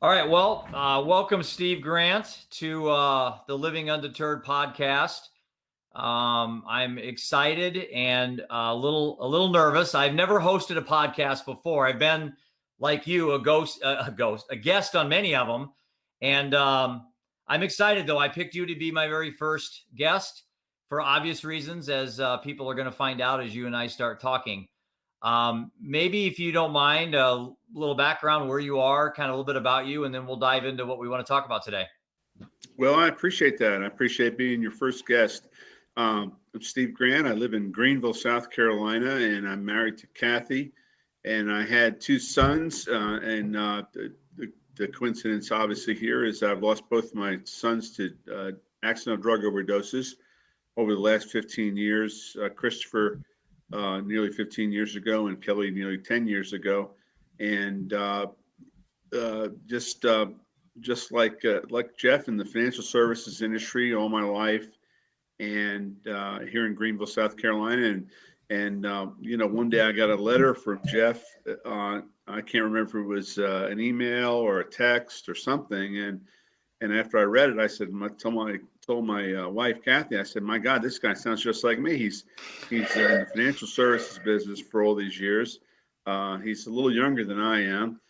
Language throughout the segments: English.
All right. Well, welcome, Steve Grant, to the Living Undeterred podcast. I'm excited and a little nervous. I've never hosted a podcast before. I've been, like you, a guest on many of them, and I'm excited though. I picked you to be my very first guest for obvious reasons, as people are going to find out as you and I start talking. Maybe if you don't mind, a little background where you are, kind of a little bit about you, and then we'll dive into what we want to talk about today. Well, I appreciate that. I appreciate being your first guest. I'm Steve Grant. I live in Greenville, South Carolina, and I'm married to Kathy. And I had two sons. The coincidence, obviously, here is I've lost both my sons to accidental drug overdoses over the last 15 years. Christopher, nearly 15 years ago, and Kelly, nearly 10 years ago. And just like Jeff in the financial services industry all my life, and here in Greenville, South Carolina, and one day I got a letter from Jeff. I can't remember if it was an email or a text or something, and after I read it, I said, told my wife Kathy, I said, "My God, this guy sounds just like me. He's in the financial services business for all these years. He's a little younger than I am."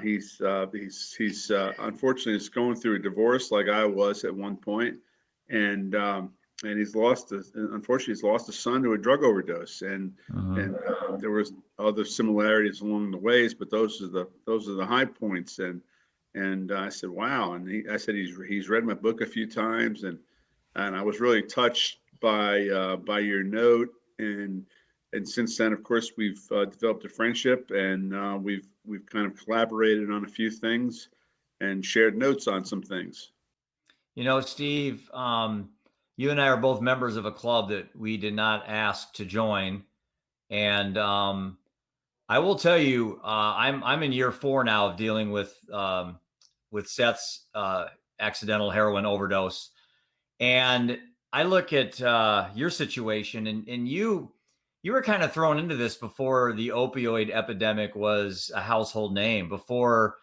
He's unfortunately is going through a divorce like I was at one point, and he's unfortunately he's lost a son to a drug overdose, and there was other similarities along the ways, but those are the high points, and I said, wow, and I said he's read my book a few times, and I was really touched by your note, and since then, of course, we've developed a friendship, and we've kind of collaborated on a few things and shared notes on some things. You know, Steve, you and I are both members of a club that we did not ask to join, and I will tell you, I'm in year 4 now of dealing with Seth's accidental heroin overdose, and I look at your situation, and you were kind of thrown into this before the opioid epidemic was a household name, before,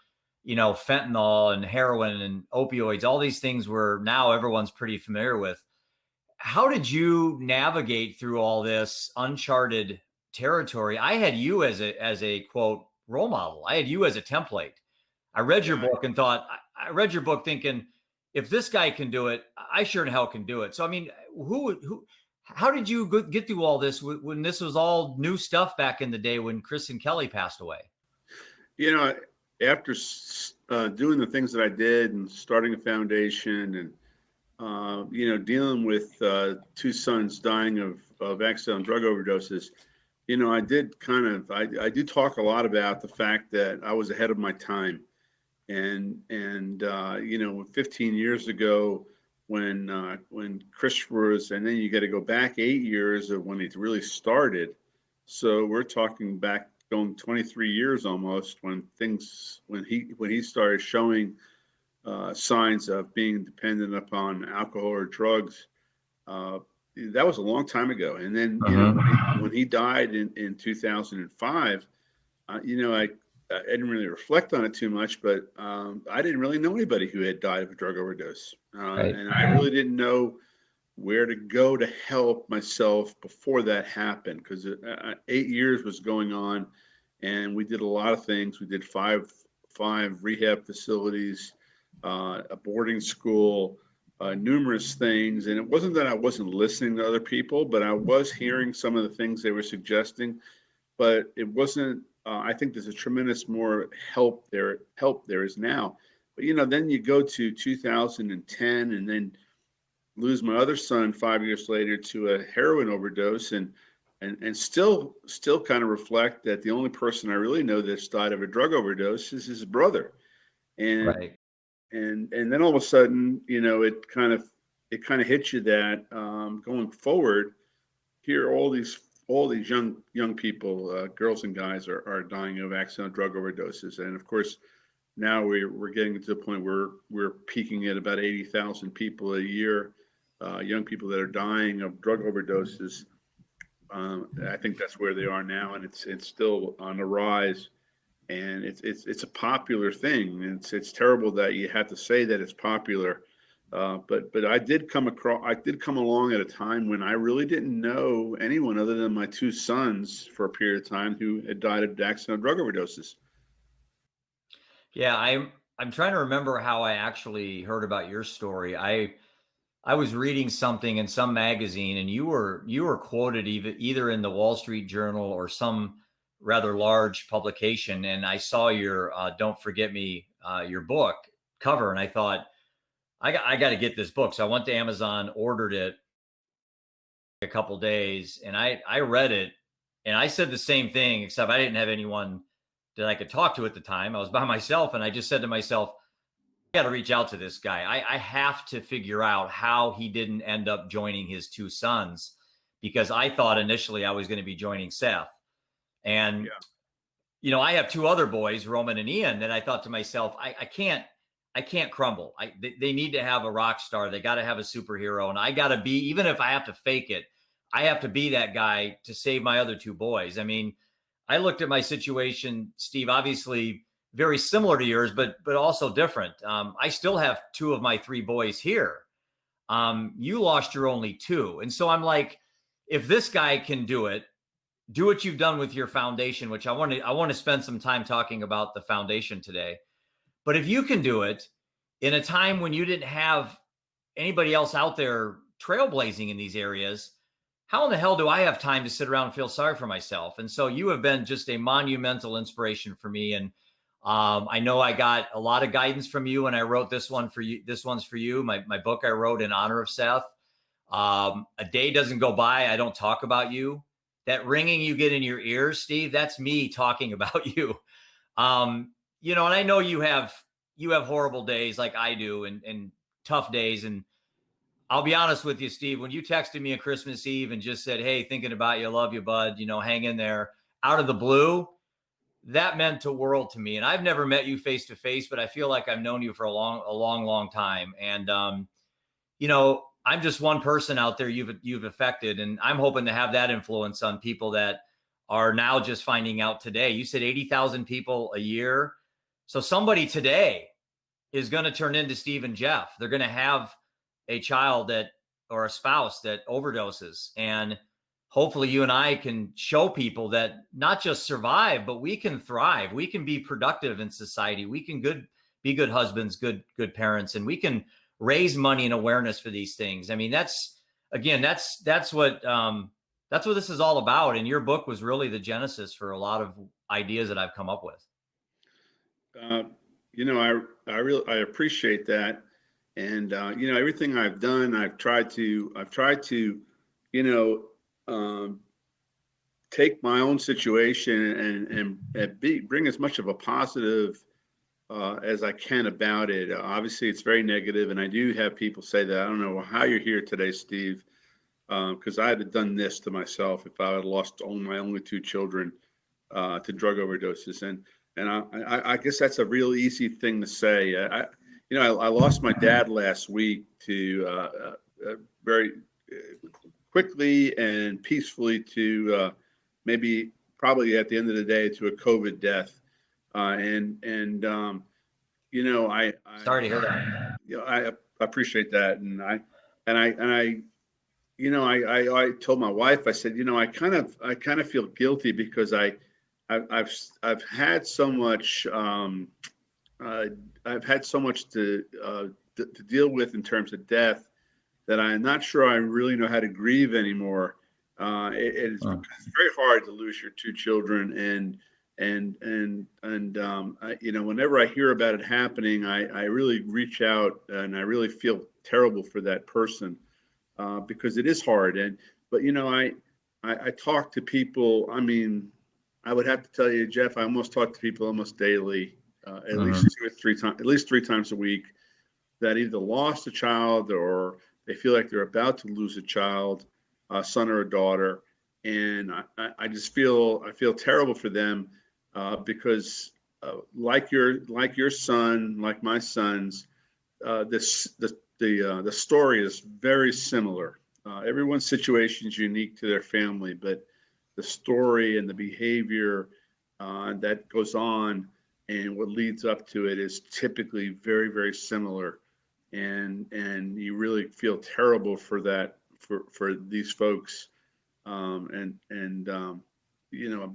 fentanyl and heroin and opioids, all these things were now everyone's pretty familiar with. How did you navigate through all this uncharted territory? I had you as a quote role model. I had you as a template. I read your book and thought, I read your book thinking, if this guy can do it, I sure in hell can do it. So, I mean, how did you get through all this when this was all new stuff back in the day when Chris and Kelly passed away? After doing the things that I did and starting a foundation and, dealing with two sons dying of accidental drug overdoses, I do talk a lot about the fact that I was ahead of my time. And 15 years ago, when Christopher was, and then you got to go back 8 years of when it really started. So we're talking back going 23 years almost when he started showing signs of being dependent upon alcohol or drugs. That was a long time ago. And then when he died in 2005, I didn't really reflect on it too much, but I didn't really know anybody who had died of a drug overdose. Right. And I really didn't know where to go to help myself before that happened, because 8 years was going on, and we did a lot of things. We did five rehab facilities, a boarding school, numerous things. And it wasn't that I wasn't listening to other people, but I was hearing some of the things they were suggesting, but it wasn't. I think there's a tremendous more help there is now. But then you go to 2010 and then lose my other son 5 years later to a heroin overdose, and still kind of reflect that the only person I really know that's died of a drug overdose is his brother. And Right. and then all of a sudden, it kind of hits you that going forward, here all these young people, girls and guys, are dying of accidental drug overdoses, and of course, now we're getting to the point where we're peaking at about 80,000 people a year, young people that are dying of drug overdoses. I think that's where they are now, and it's still on the rise. and it's a popular thing. It's terrible that you have to say that it's popular, but I did come along at a time when I really didn't know anyone other than my two sons for a period of time who had died of accidental drug overdoses. Yeah, I'm trying to remember how I actually heard about your story. I was reading something in some magazine, and you were quoted either in the Wall Street Journal or some rather large publication, and I saw your "Don't Forget Me" your book cover, and I thought I got to get this book. So I went to Amazon, ordered it a couple days, and I read it, and I said the same thing, except I didn't have anyone that I could talk to at the time. I was by myself, and I just said to myself, got to reach out to this guy. I have to figure out how he didn't end up joining his two sons, because I thought initially I was going to be joining Seth. And, Yeah. I have two other boys, Roman and Ian, that I thought to myself, I can't crumble. They need to have a rock star. They got to have a superhero. And I got to be, even if I have to fake it, I have to be that guy to save my other two boys. I mean, I looked at my situation, Steve, obviously very similar to yours, but also different. I still have two of my three boys here. You lost your only two, and so I'm like, if this guy can do it, do what you've done with your foundation, which I want to spend some time talking about the foundation today. But if you can do it in a time when you didn't have anybody else out there trailblazing in these areas, how in the hell do I have time to sit around and feel sorry for myself? And so you have been just a monumental inspiration for me. And I know I got a lot of guidance from you when I wrote this one for you. This one's for you. My book I wrote in honor of Seth. A day doesn't go by I don't talk about you. That ringing you get in your ears, Steve, that's me talking about you. And I know you have horrible days like I do, and tough days. And I'll be honest with you, Steve, when you texted me on Christmas Eve and just said, "Hey, thinking about you, love you, bud, hang in there," out of the blue, that meant the world to me. And I've never met you face to face, but I feel like I've known you for a long, long time. And I'm just one person out there you've affected, and I'm hoping to have that influence on people that are now just finding out today. You said 80,000 people a year. So somebody today is going to turn into Steve and Jeff. They're going to have a child that, or a spouse that overdoses. And hopefully you and I can show people that not just survive, but we can thrive. We can be productive in society. We can be good husbands, good parents, and we can raise money and awareness for these things. I mean, that's what this is all about. And your book was really the genesis for a lot of ideas that I've come up with. Uh, I appreciate that, and everything I've done, I've tried to, you know, um, take my own situation and bring as much of a positive as I can about it. Obviously, it's very negative, and I do have people say that. I don't know how you're here today, Steve, because I'd have done this to myself if I had lost my only two children to drug overdoses. And I guess that's a real easy thing to say. I lost my dad last week to very quickly and peacefully to maybe probably at the end of the day to a COVID death. And Sorry to hear that. I appreciate that, and I I told my wife, I said, I kind of feel guilty because I've had so much uh, I've had so much to deal with in terms of death that I'm not sure I really know how to grieve anymore. It's Oh. because it's very hard to lose your two children, whenever I hear about it happening, I really reach out and I really feel terrible for that person because it is hard. But I talk to people. I mean, I would have to tell you, Jeff, I almost talk to people almost daily, at least Mhm. 2 or 3 times, at least 3 times a week, that either lost a child or they feel like they're about to lose a child, a son or a daughter, and I just I feel terrible for them because like your son, like my sons, the story is very similar. Everyone's situation is unique to their family, but the story and the behavior that goes on, and what leads up to it is typically very, very similar. And you really feel terrible for that, for these folks. But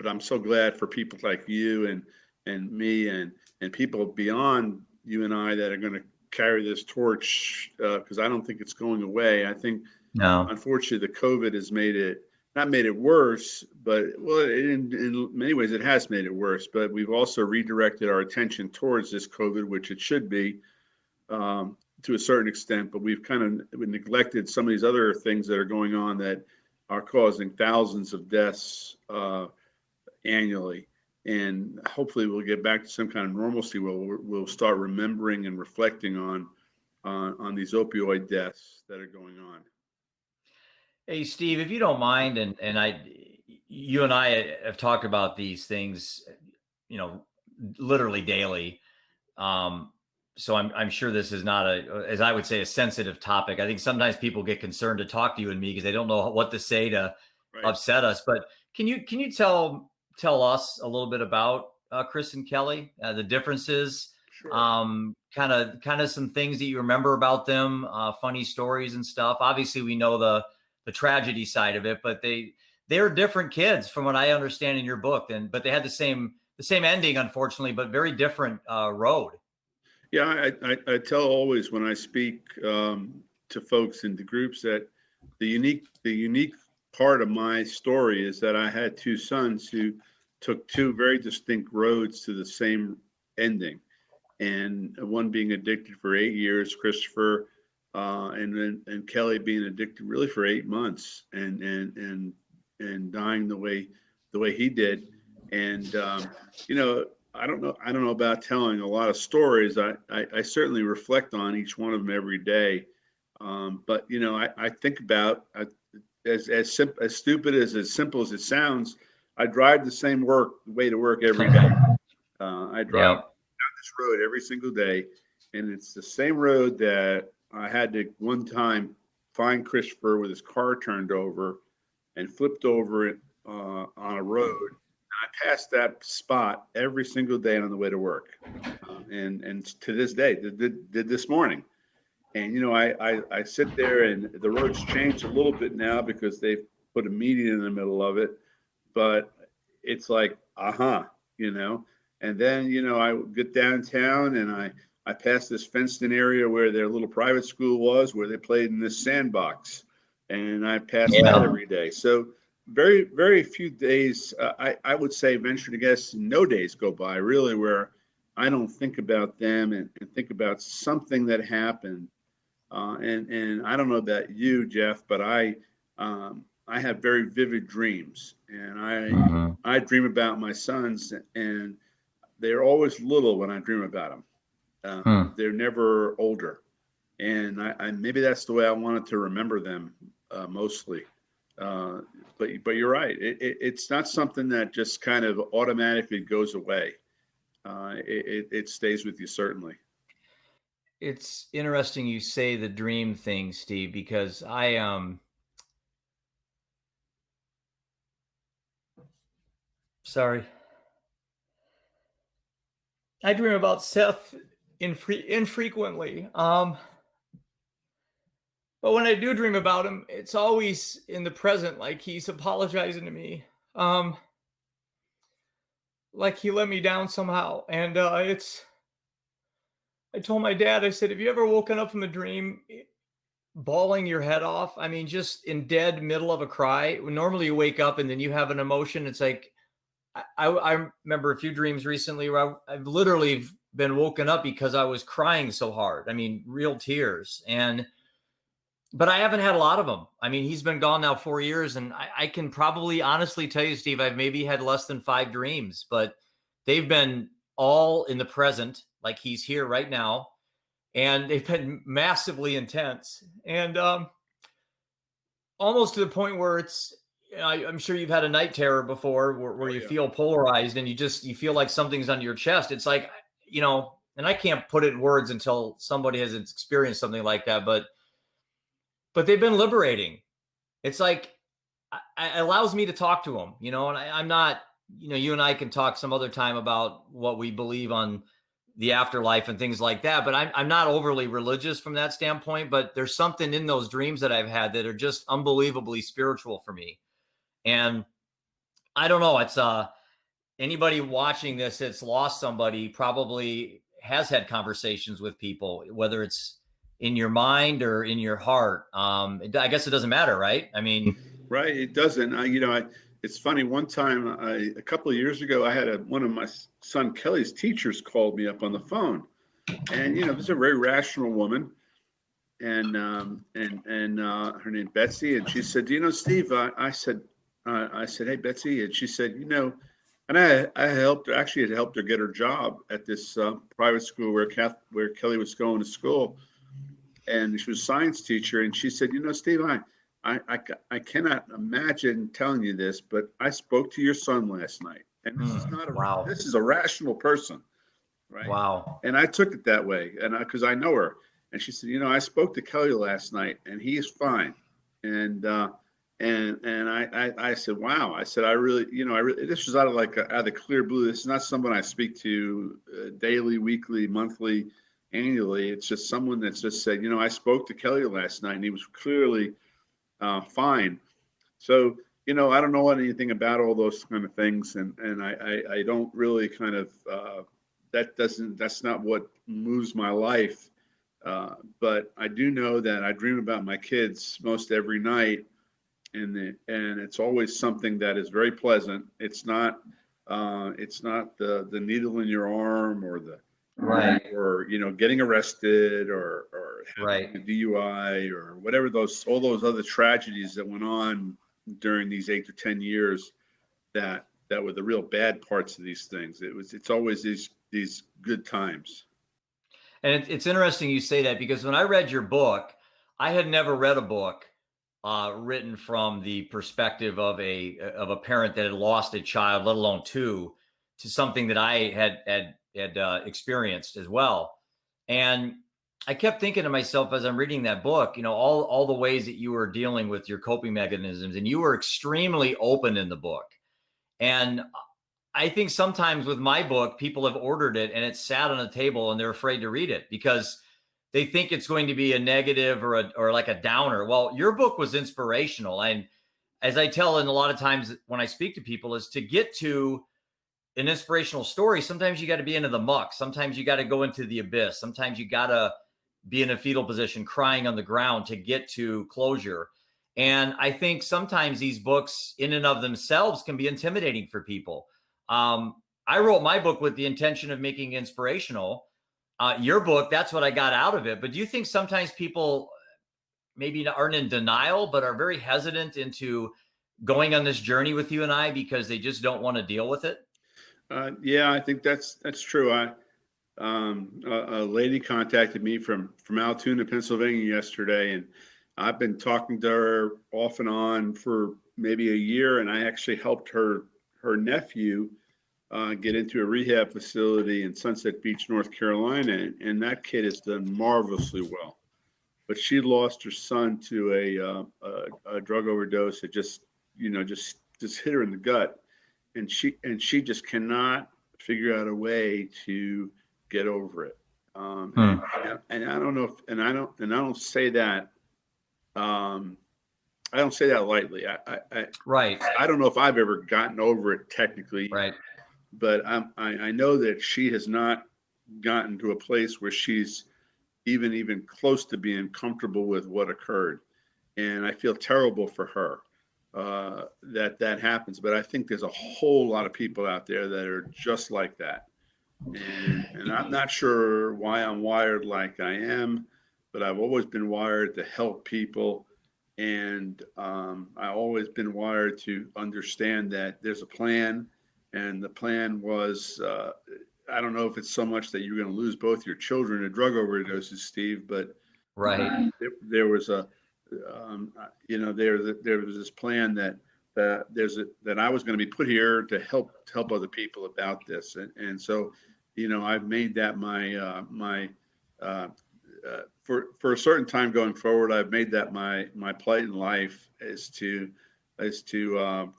I'm so glad for people like you and me and people beyond you and I that are going to carry this torch, because I don't think it's going away. I think, No. unfortunately, the COVID has made it, not made it worse, but well, in many ways it has made it worse. But we've also redirected our attention towards this COVID, which it should be, to a certain extent. But we've kind of neglected some of these other things that are going on that are causing thousands of deaths annually. And hopefully we'll get back to some kind of normalcy where we'll start remembering and reflecting on these opioid deaths that are going on. Hey, Steve, if you don't mind, you and I have talked about these things, literally daily. So I'm sure this is not as I would say, a sensitive topic. I think sometimes people get concerned to talk to you and me because they don't know what to say to Right. upset us. But can you tell us a little bit about Chris and Kelly, the differences, Sure. kind of some things that you remember about them, funny stories and stuff. Obviously, we know the tragedy side of it, but they're different kids from what I understand in your book, but they had the same ending, unfortunately, but very different road. Yeah, I tell always when I speak to folks into groups that the unique part of my story is that I had two sons who took two very distinct roads to the same ending, and one being addicted for 8 years, Christopher, and Kelly being addicted really for 8 months, and dying the way he did. And I don't know about telling a lot of stories. I certainly reflect on each one of them every day. But I think about, as stupid as simple as it sounds. I drive the same way to work every day. I drive Yeah. this road every single day, and it's the same road that I had to one time find Christopher with his car turned over and flipped over it on a road. I passed that spot every single day on the way to work, and to this day, did this morning. And I sit there, and the road's changed a little bit now because they've put a median in the middle of it, but it's like, you know. And then I get downtown, and I pass this fenced-in area where their little private school was, where they played in this sandbox, and I pass that every day. So very, very few days. I would say, venture to guess, no days go by really where I don't think about them and think about something that happened. And I don't know about you, Jeff, but I have very vivid dreams, and I dream about my sons, and they're always little when I dream about them. They're never older, and I maybe that's the way I wanted to remember them mostly. But you're right. It's not something that just kind of automatically goes away. It stays with you, certainly. It's interesting you say the dream thing, Steve, because sorry. I dream about Seth infrequently. But when I do dream about him, it's always in the present, like he's apologizing to me. Like he let me down somehow. And I told my dad, I said, have you ever woken up from a dream bawling your head off? I mean, just in dead middle of a cry. Normally you wake up and then you have an emotion. It's like, I remember a few dreams recently where I've literally been woken up because I was crying so hard. I mean, real tears. But I haven't had a lot of them. I mean, he's been gone now 4 years, and I can probably honestly tell you, Steve, I've maybe had less than 5 dreams, but they've been all in the present, like he's here right now, and they've been massively intense, and almost to the point where it's. I'm sure you've had a night terror before, where you feel polarized and you feel like something's under your chest. It's like, and I can't put it in words until somebody has experienced something like that, but they've been liberating. It's like it allows me to talk to them, and I'm not you and I can talk some other time about what we believe on the afterlife and things like that. But I'm not overly religious from that standpoint. But there's something in those dreams that I've had that are just unbelievably spiritual for me. And I don't know. It's anybody watching this that's lost somebody probably has had conversations with people, whether it's in your mind or in your heart. I guess it doesn't matter, right? I mean, Right. It doesn't. It's funny. One time, a couple of years ago, I had one of my son Kelly's teachers called me up on the phone, and this is a very rational woman, and her name Betsy, and she said, Steve?" I said, "Hey, Betsy," and she said, and I helped her, actually had helped her get her job at this private school where Kelly was going to school, and she was a science teacher, and she said, Steve, I cannot imagine telling you this, but I spoke to your son last night, and wow, this is a rational person, right? wow, And I took it that way, and because I know her, and she said, I spoke to Kelly last night, and he is fine, and I said, wow, I said, I really, this was out of out of the clear blue. This is not someone I speak to daily, weekly, monthly, annually. It's just someone that's just said, I spoke to Kelly last night, and he was clearly fine. So, I don't know anything about all those kind of things, and I don't really kind of that's not what moves my life. But I do know that I dream about my kids most every night, and it's always something that is very pleasant. It's not the needle in your arm or the right, or getting arrested or right. having a DUI or whatever all those other tragedies that went on during these 8 to 10 years that were the real bad parts of these things. It's always these good times. And it's interesting you say that because when I read your book, I had never read a book written from the perspective of a parent that had lost a child, let alone two, to something that I had experienced as well. And I kept thinking to myself as I'm reading that book, all the ways that you were dealing with your coping mechanisms, and you were extremely open in the book. And I think sometimes with my book, people have ordered it and it's sat on a table and they're afraid to read it because they think it's going to be a negative or like a downer. Well, your book was inspirational. And as I tell in a lot of times when I speak to people, is to get to an inspirational story, sometimes you got to be into the muck. Sometimes you got to go into the abyss. Sometimes you got to be in a fetal position, crying on the ground to get to closure. And I think sometimes these books, in and of themselves, can be intimidating for people. I wrote my book with the intention of making it inspirational. Your book, that's what I got out of it. But do you think sometimes people maybe aren't in denial, but are very hesitant into going on this journey with you and I because they just don't want to deal with it? Yeah, I think that's true. A lady contacted me from Altoona, Pennsylvania yesterday, and I've been talking to her off and on for maybe a year, and I actually helped her nephew get into a rehab facility in Sunset Beach, North Carolina, and that kid has done marvelously well. But she lost her son to a drug overdose. It just hit her in the gut, and she just cannot figure out a way to get over it. Hmm. And I don't know if, and I don't say that um, I don't say that lightly. Right. I don't know if I've ever gotten over it technically, Right. but I know that she has not gotten to a place where she's even close to being comfortable with what occurred, and I feel terrible for her that happens. But I think there's a whole lot of people out there that are just like that, and I'm not sure why I'm wired like I am, but I've always been wired to help people, and I've always been wired to understand that there's a plan, and the plan was. I don't know if it's so much that you're going to lose both your children to drug overdoses, Steve, but Right. there was there was this plan that I was going to be put here to help other people about this, and so I've made that my uh, for a certain time going forward. I've made that my plight in life is to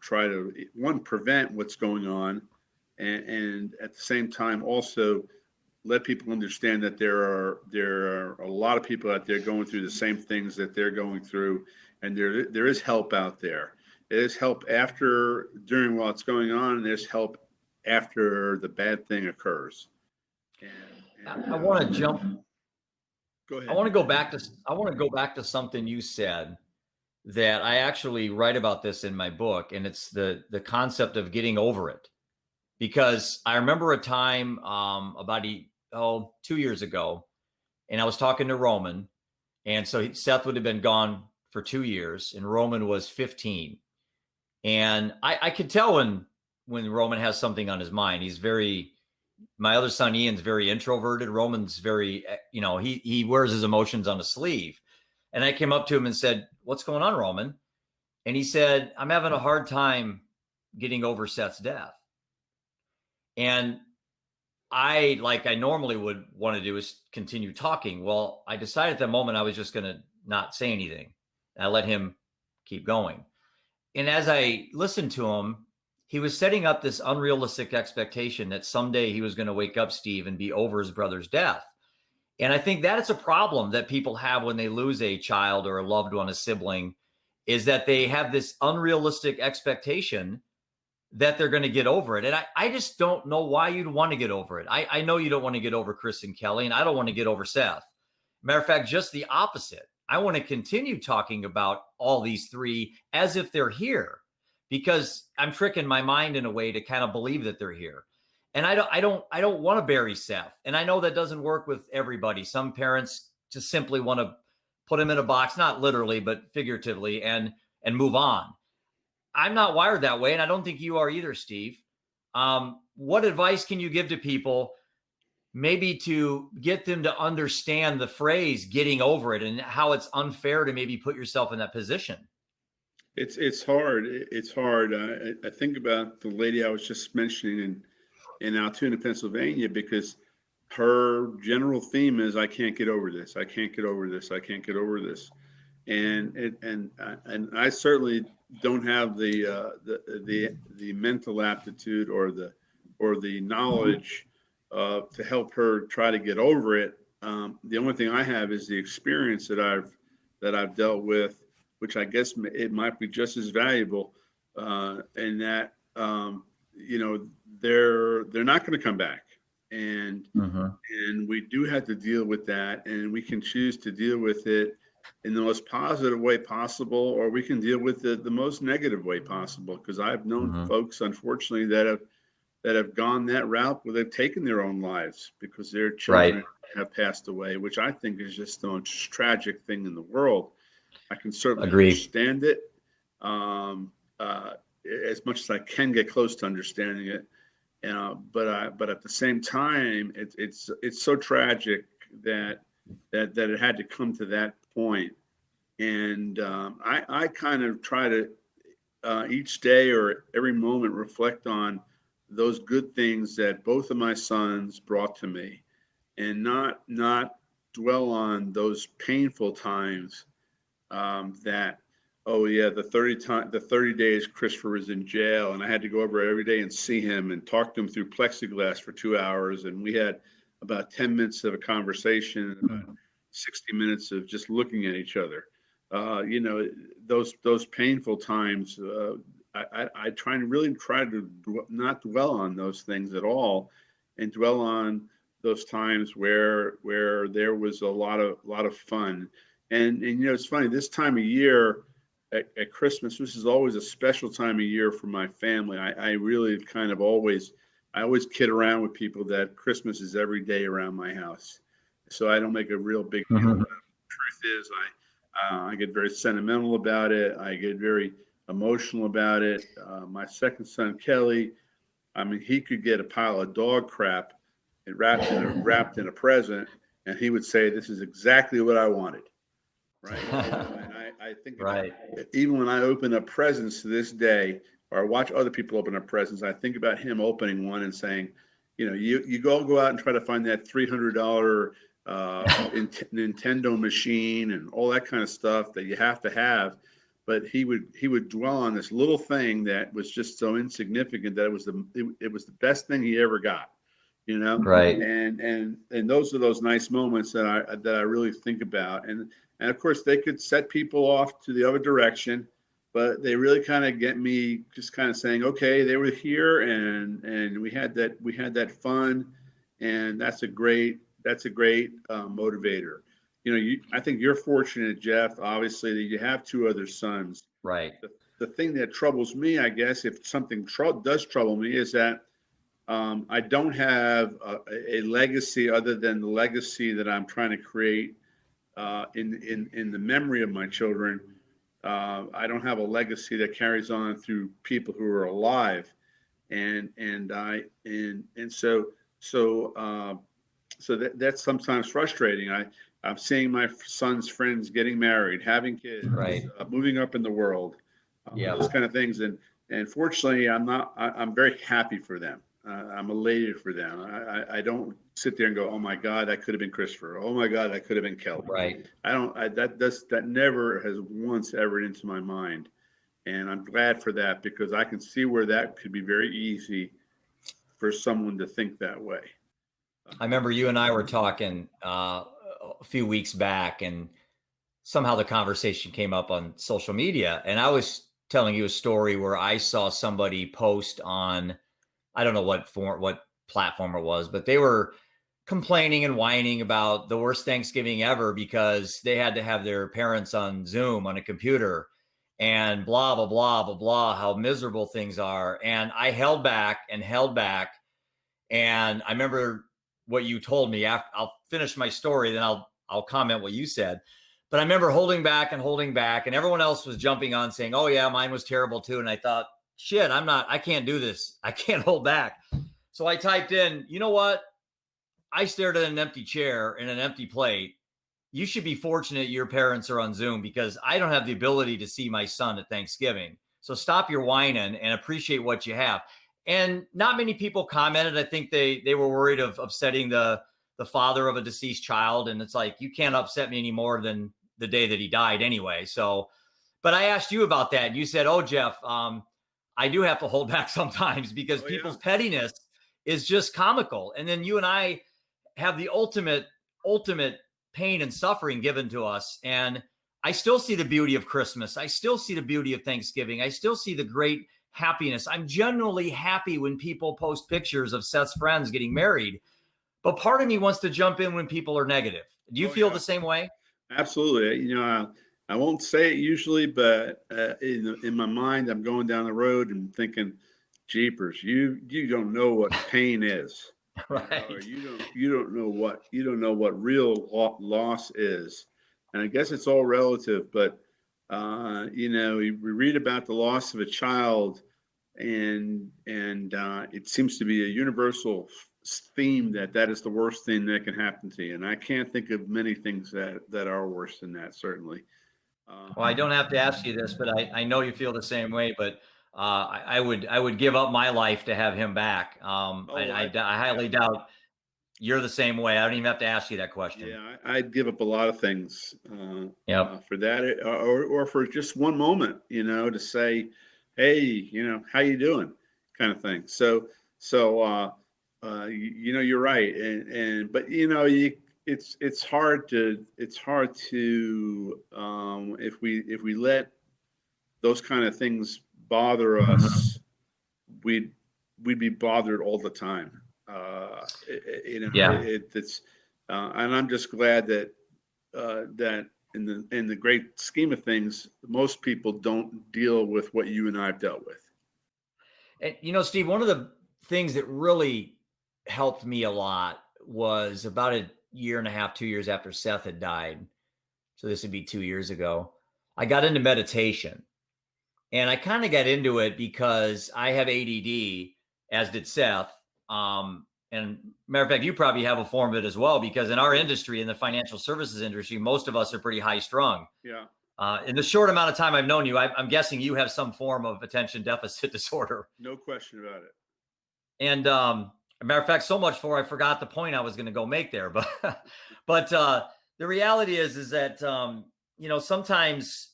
try to, one, prevent what's going on, and at the same time also let people understand that there are a lot of people out there going through the same things that they're going through, and there is help out there. There's help after, during, while it's going on, and there's help after the bad thing occurs. I want to jump. Go ahead. I want to go back to. I want to go back to something you said that I actually write about this in my book, and it's the concept of getting over it. Because I remember a time about 2 years ago, and I was talking to Roman, and so Seth would have been gone for 2 years, and Roman was 15, and I could tell when Roman has something on his mind. He's very. My other son Ian's very introverted. Roman's very, he wears his emotions on a sleeve. And I came up to him and said, "What's going on, Roman?" And he said, "I'm having a hard time getting over Seth's death." And like I normally would want to do, is continue talking. Well, I decided at that moment I was just going to not say anything. I let him keep going. And as I listened to him, he was setting up this unrealistic expectation that someday he was going to wake up, Steve, and be over his brother's death. And I think that is a problem that people have when they lose a child or a loved one, a sibling, is that they have this unrealistic expectation that they're going to get over it. And I just don't know why you'd want to get over it. I know you don't want to get over Chris and Kelly, and I don't want to get over Seth. Matter of fact, just the opposite. I want to continue talking about all these three as if they're here, because I'm tricking my mind in a way to kind of believe that they're here. And I don't want to bury Seth. And I know that doesn't work with everybody. Some parents just simply want to put him in a box, not literally, but figuratively, and move on. I'm not wired that way, and I don't think you are either, Steve. What advice can you give to people, maybe to get them to understand the phrase "getting over it" and how it's unfair to maybe put yourself in that position? It's hard. It's hard. I think about the lady I was just mentioning in Altoona, Pennsylvania, because her general theme is, "I can't get over this. I can't get over this. I can't get over this." And I certainly don't have the mental aptitude or the knowledge to help her try to get over it. The only thing I have is the experience that I've dealt with, which I guess it might be just as valuable, in that they're not going to come back, and and we do have to deal with that, and we can choose to deal with it in the most positive way possible, or we can deal with it the most negative way possible. Because I've known folks, unfortunately, that have gone that route where they've taken their own lives because their children have passed away, which I think is just the most tragic thing in the world. I can certainly understand it, as much as I can get close to understanding it. But at the same time, it's so tragic that it had to come to that point. And I kind of try to each day or every moment reflect on those good things that both of my sons brought to me, and not dwell on those painful times, that, oh yeah, the 30 days Christopher was in jail and I had to go over every day and see him and talk to him through plexiglass for 2 hours, and we had about 10 minutes of a conversation and about 60 minutes of just looking at each other. Those painful times, I try to not dwell on those things at all, and dwell on those times where there was a lot of fun. And it's funny, this time of year at Christmas, this is always a special time of year for my family. I really kind of always kid around with people that Christmas is every day around my house. So I don't make a real big deal about it. The truth is, I get very sentimental about it. I get very emotional about it. My second son, Kelly, I mean, he could get a pile of dog crap and wrapped in a present, and he would say, "This is exactly what I wanted." Right. And I think even when I open up presents to this day, or I watch other people open up presents, I think about him opening one and saying, you go out and try to find that $300 Nintendo machine and all that kind of stuff that you have to have. but he would dwell on this little thing that was just so insignificant that it was the best thing he ever got, you know. Right. And those are those nice moments that I really think about. And of course they could set people off to the other direction, but they really kind of get me just kind of saying, okay, they were here, and we had that fun, and that's a great motivator. I think you're fortunate, Jeff, obviously, that you have two other sons. Right. The thing that troubles me, I guess, if something does trouble me, is that I don't have a legacy other than the legacy that I'm trying to create in the memory of my children. I don't have a legacy that carries on through people who are alive, and that's sometimes frustrating. I'm seeing my son's friends getting married, having kids, Right. moving up in the world, Yeah. those kind of things. And fortunately, I'm not. I'm very happy for them. I'm elated for them. I don't sit there and go, "Oh my God, that could have been Christopher. Oh my God, that could have been Kelly." Right. I don't. That never has once ever into my mind, and I'm glad for that because I can see where that could be very easy for someone to think that way. I remember you and I were talking a few weeks back, and somehow the conversation came up on social media. And I was telling you a story where I saw somebody post on, I don't know what platform it was, but they were complaining and whining about the worst Thanksgiving ever because they had to have their parents on Zoom on a computer and blah, blah, blah, blah, blah, how miserable things are. And I held back and held back. And I remember what you told me. I'll finish my story, then I'll comment what you said. But I remember holding back, and everyone else was jumping on saying, "Oh yeah, mine was terrible too." And I thought, shit, I can't do this. I can't hold back. So I typed in, you know what? I stared at an empty chair and an empty plate. You should be fortunate your parents are on Zoom because I don't have the ability to see my son at Thanksgiving. So stop your whining and appreciate what you have. And not many people commented. I think they were worried of upsetting the father of a deceased child. And it's like, you can't upset me any more than the day that he died anyway. So, but I asked you about that. And you said, "Oh, Jeff, I do have to hold back sometimes because people's pettiness is just comical." And then you and I have the ultimate pain and suffering given to us. And I still see the beauty of Christmas. I still see the beauty of Thanksgiving. I still see the great happiness. I'm genuinely happy when people post pictures of Seth's friends getting married. But part of me wants to jump in when people are negative. Do you feel the same way? Absolutely. I won't say it usually, but in my mind, I'm going down the road and thinking, "Jeepers, you don't know what pain is, Right. or you don't know what real loss is." And I guess it's all relative, but we read about the loss of a child, and it seems to be a universal theme that is the worst thing that can happen to you. And I can't think of many things that are worse than that, certainly. Well, I don't have to ask you this, but I know you feel the same way. But I would give up my life to have him back. I highly doubt you're the same way. I don't even have to ask you that question. Yeah, I'd give up a lot of things Yep. for that, or for just one moment, to say, "Hey, how you doing?" kind of thing. You're right, but it's hard to if we let those kind of things bother Mhm. us, we'd be bothered all the time. Yeah. And I'm just glad that in the great scheme of things, most people don't deal with what you and I've dealt with. And Steve, one of the things that really helped me a lot was about a year and a half, 2 years after Seth had died. So this would be 2 years ago. I got into meditation. And I kind of got into it because I have ADD, as did Seth. And matter of fact, you probably have a form of it as well, because in our industry, in the financial services industry, most of us are pretty high strung. Yeah. In the short amount of time I've known you, I'm guessing you have some form of attention deficit disorder. No question about it. And a matter of fact, so much for I forgot the point I was going to go make there. But the reality is that sometimes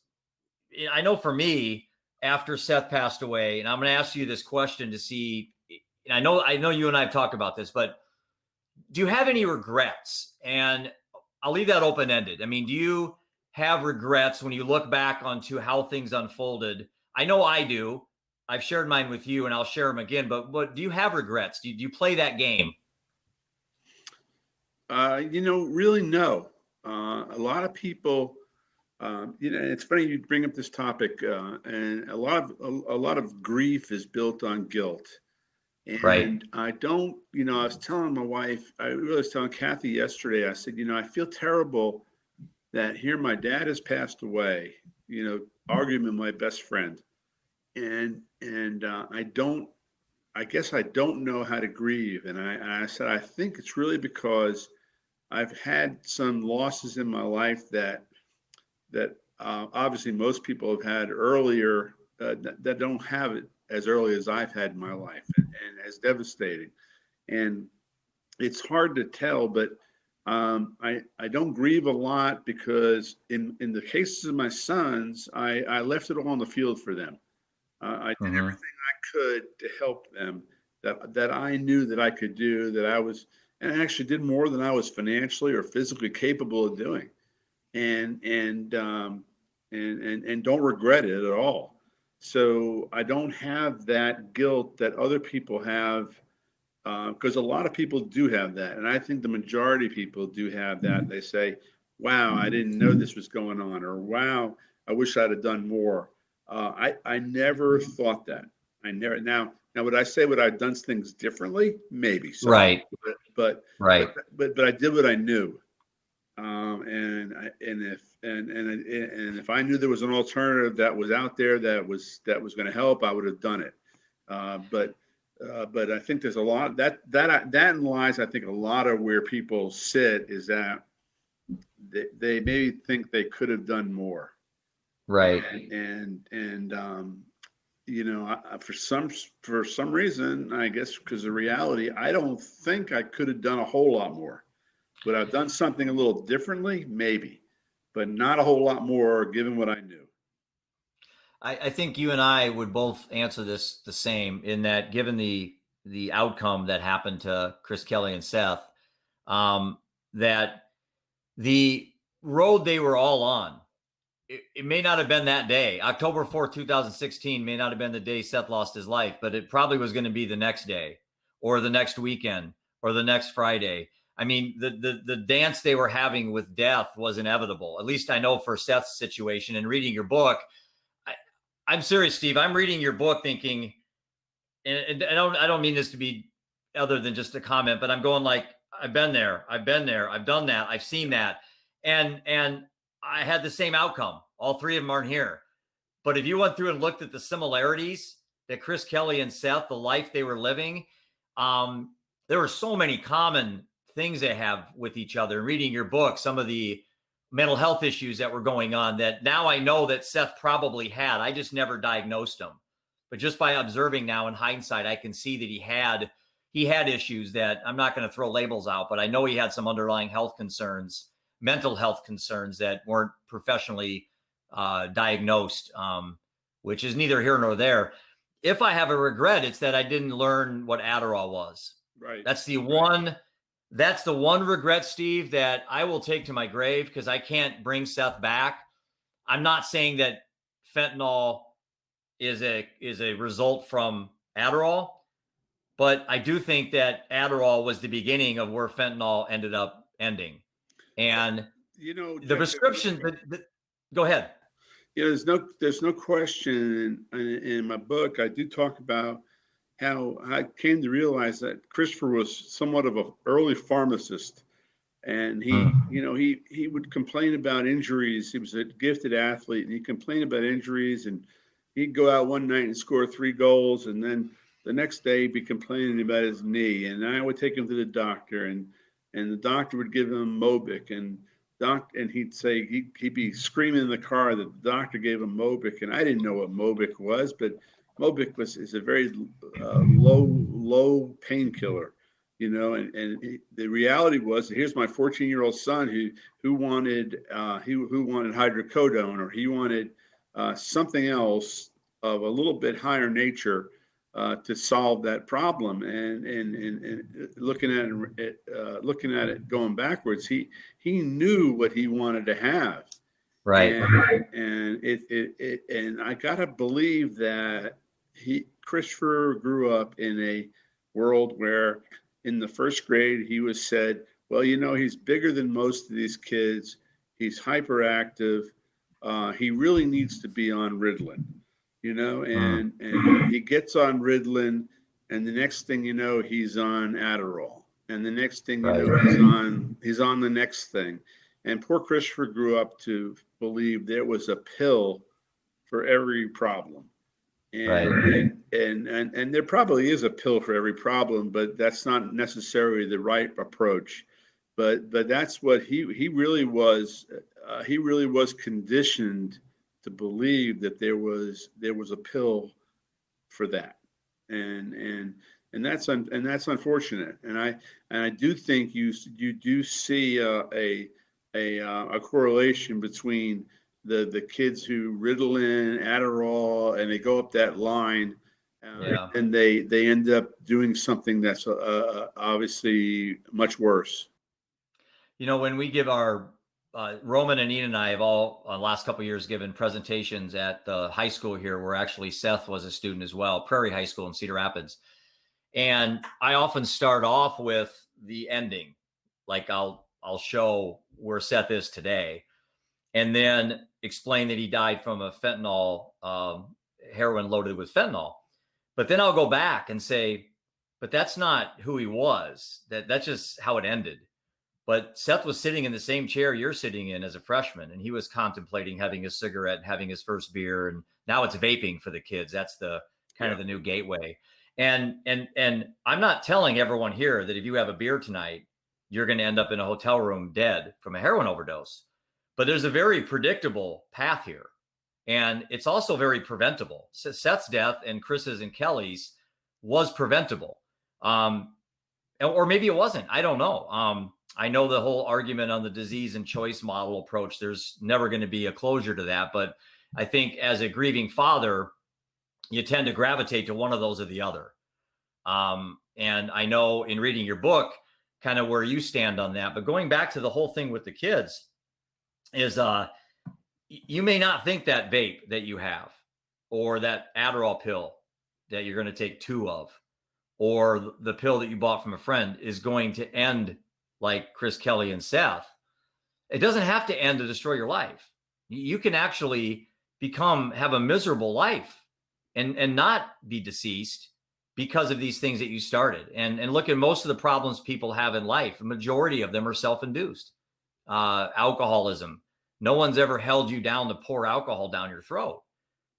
I know for me, after Seth passed away, and I'm going to ask you this question to see, and I know you and I have talked about this, but do you have any regrets? And I'll leave that open ended. I mean, do you have regrets when you look back onto how things unfolded? I know I do. I've shared mine with you, and I'll share them again. But do you have regrets? Do you play that game? Really, no. A lot of people, it's funny you bring up this topic, and a lot of grief is built on guilt. Right. And I don't, I was telling my wife, I really was telling Kathy yesterday, I said, I feel terrible that here my dad has passed away, arguing with my best friend. And I guess I don't know how to grieve. And I said, I think it's really because I've had some losses in my life that obviously most people have had earlier, that don't have it as early as I've had in my life, and as devastating. And it's hard to tell, but I don't grieve a lot because in the cases of my sons, I left it all on the field for them. I did Mm-hmm. everything I could to help them that I knew that I could do, that I was, and I actually did more than I was financially or physically capable of doing, and and um, and don't regret it at all. So I don't have that guilt that other people have, because a lot of people do have that, and I think the majority of people do have that. They say, "Wow, I didn't know this was going on," or "Wow, I wish I'd have done more." I never thought that. I never now would I say would I have done things differently? Maybe so, Right. but but Right. but I did what I knew. And if I knew there was an alternative that was out there that was going to help, I would have done it. Uh, but but I think there's a lot that lies. I think a lot of where people sit is that they maybe think they could have done more, Right. and for some reason, I guess because of reality, I don't think I could have done a whole lot more. Would I have done something a little differently? Maybe, but not a whole lot more given what I knew. I think you and I would both answer this the same in that given the outcome that happened to Chris Kelly and Seth, that the road they were all on, it may not have been that day. October 4th, 2016 may not have been the day Seth lost his life, but it probably was going to be the next day or the next weekend or the next Friday. I mean, the dance they were having with death was inevitable. At least I know for Seth's situation. And reading your book, I'm serious, Steve. I'm reading your book thinking, and I don't mean this to be other than just a comment, but I'm going like, I've been there, I've done that, I've seen that, and I had the same outcome. All three of them aren't here, but if you went through and looked at the similarities that Chris Kelly and Seth, the life they were living, um, there were so many common things they have with each other. Reading your book, some of the mental health issues that were going on that now I know that Seth probably had. I just never diagnosed them. But just by observing now in hindsight, I can see that he had issues that I'm not going to throw labels out, but I know he had some underlying health concerns, mental health concerns that weren't professionally diagnosed, which is neither here nor there. If I have a regret, it's that I didn't learn what Adderall was. Right. That's the one that's the one regret, Steve, that I will take to my grave because I can't bring Seth back. I'm not saying that fentanyl is a result from Adderall, but I do think that Adderall was the beginning of where fentanyl ended up ending. And the Jeff, prescription, go ahead. there's no question in my book. I do talk about how I came to realize that Christopher was somewhat of an early pharmacist, and he would complain about injuries. He was a gifted athlete, and he complained about injuries, and he'd go out one night and score 3 goals, and then the next day he'd be complaining about his knee, and I would take him to the doctor, and the doctor would give him Mobic, and he'd say he'd be screaming in the car that the doctor gave him Mobic, and I didn't know what Mobic was, but Mobic is a very low painkiller, and the reality was here's my 14-year-old son who wanted hydrocodone, or he wanted something else of a little bit higher nature to solve that problem. And looking at it going backwards, he knew what he wanted to have, Right. and I gotta believe that Christopher grew up in a world where in the first grade he was said, well, he's bigger than most of these kids. He's hyperactive. He really needs to be on Ritalin, Mm. and he gets on Ritalin, and the next thing you know, he's on Adderall, and the next thing you Right. know, he's on the next thing. And poor Christopher grew up to believe there was a pill for every problem. Right. And there probably is a pill for every problem, but that's not necessarily the right approach. But that's what he really was. He really was conditioned to believe that there was a pill for that, and and and that's unfortunate. And I do think you do see a correlation between the kids who Ritalin, Adderall, and they go up that line, Yeah. and they end up doing something that's obviously much worse. When we give our Roman and Ian and I have all last couple of years given presentations at the high school here, where actually Seth was a student as well, Prairie High School in Cedar Rapids. And I often start off with the ending, like I'll show where Seth is today, and then explain that he died from a fentanyl heroin loaded with fentanyl. But then I'll go back and say, but that's not who he was. That's just how it ended. But Seth was sitting in the same chair you're sitting in as a freshman, and he was contemplating having a cigarette, having his first beer, and now it's vaping for the kids. That's the kind of the new gateway. And I'm not telling everyone here that if you have a beer tonight, you're going to end up in a hotel room dead from a heroin overdose. But there's a very predictable path here, and it's also very preventable. Seth's death and Chris's and Kelly's was preventable, or maybe it wasn't. I don't know. I know the whole argument on the disease and choice model approach, there's never going to be a closure to that. But I think as a grieving father, you tend to gravitate to one of those or the other. And I know in reading your book, kind of where you stand on that. But going back to the whole thing with the kids is you may not think that vape that you have, or that Adderall pill that you're going to take 2 of, or the pill that you bought from a friend is going to end like Chris, Kelly, and Seth. It doesn't have to end to destroy your life. You can actually have a miserable life and not be deceased because of these things that you started. And look at most of the problems people have in life. The majority of them are self-induced. Alcoholism. No one's ever held you down to pour alcohol down your throat.